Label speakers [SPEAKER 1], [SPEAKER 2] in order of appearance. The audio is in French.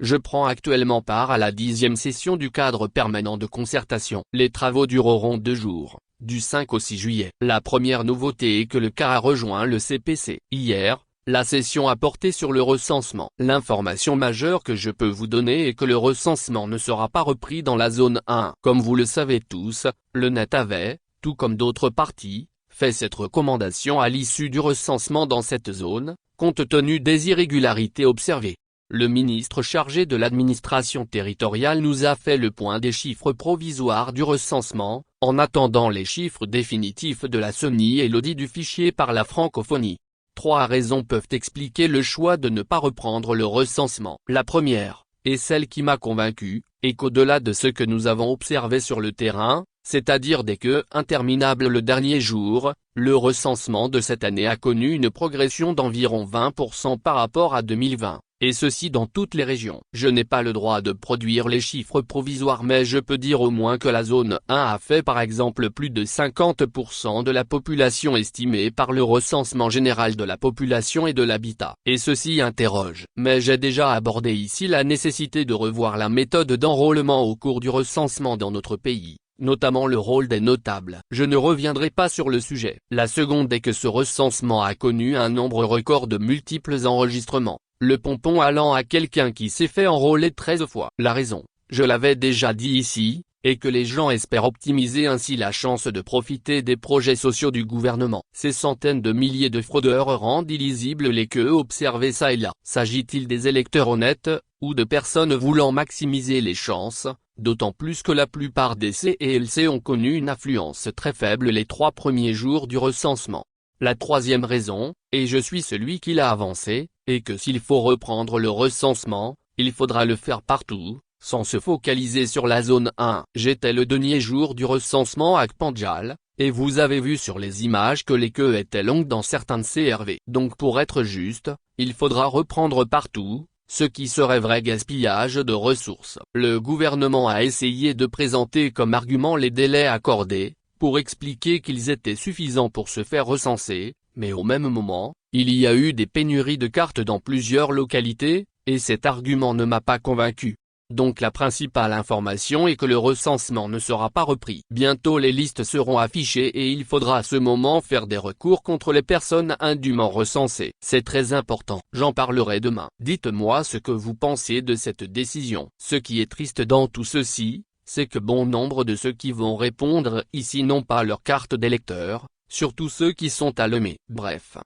[SPEAKER 1] Je prends actuellement part à la 10e session du cadre permanent de concertation. Les travaux dureront 2 jours, du 5 au 6 juillet. La première nouveauté est que le CAR a rejoint le CPC. Hier, la session a porté sur le recensement. L'information majeure que je peux vous donner est que le recensement ne sera pas repris dans la zone 1. Comme vous le savez tous, le NET avait, tout comme d'autres partis, fait cette recommandation à l'issue du recensement dans cette zone, compte tenu des irrégularités observées. Le ministre chargé de l'administration territoriale nous a fait le point des chiffres provisoires du recensement, en attendant les chiffres définitifs de la SENI et l'audit du fichier par la francophonie. 3 raisons peuvent expliquer le choix de ne pas reprendre le recensement. La première, et celle qui m'a convaincu, est qu'au-delà de ce que nous avons observé sur le terrain, c'est-à-dire des queues interminables le dernier jour, le recensement de cette année a connu une progression d'environ 20% par rapport à 2020. Et ceci dans toutes les régions. Je n'ai pas le droit de produire les chiffres provisoires, mais je peux dire au moins que la zone 1 a fait par exemple plus de 50% de la population estimée par le recensement général de la population et de l'habitat. Et ceci interroge. Mais j'ai déjà abordé ici la nécessité de revoir la méthode d'enrôlement au cours du recensement dans notre pays, notamment le rôle des notables. Je ne reviendrai pas sur le sujet. La seconde est que ce recensement a connu un nombre record de multiples enregistrements. Le pompon allant à quelqu'un qui s'est fait enrôler 13 fois. La raison, je l'avais déjà dit ici, est que les gens espèrent optimiser ainsi la chance de profiter des projets sociaux du gouvernement. Ces centaines de milliers de fraudeurs rendent illisibles les queues observées ça et là. S'agit-il des électeurs honnêtes, ou de personnes voulant maximiser les chances, d'autant plus que la plupart des CLC ont connu une affluence très faible les 3 premiers jours du recensement. La troisième raison, et je suis celui qui l'a avancé, est que s'il faut reprendre le recensement, il faudra le faire partout, sans se focaliser sur la zone 1. J'étais le dernier jour du recensement à Kpanjal, et vous avez vu sur les images que les queues étaient longues dans certains CRV. Donc pour être juste, il faudra reprendre partout, ce qui serait vrai gaspillage de ressources. Le gouvernement a essayé de présenter comme argument les délais accordés, pour expliquer qu'ils étaient suffisants pour se faire recenser, mais au même moment, il y a eu des pénuries de cartes dans plusieurs localités, et cet argument ne m'a pas convaincu. Donc la principale information est que le recensement ne sera pas repris. Bientôt les listes seront affichées et il faudra à ce moment faire des recours contre les personnes indûment recensées. C'est très important. J'en parlerai demain. Dites-moi ce que vous pensez de cette décision. Ce qui est triste dans tout ceci, c'est que bon nombre de ceux qui vont répondre ici n'ont pas leur carte d'électeur, surtout ceux qui sont à Lemay. Bref.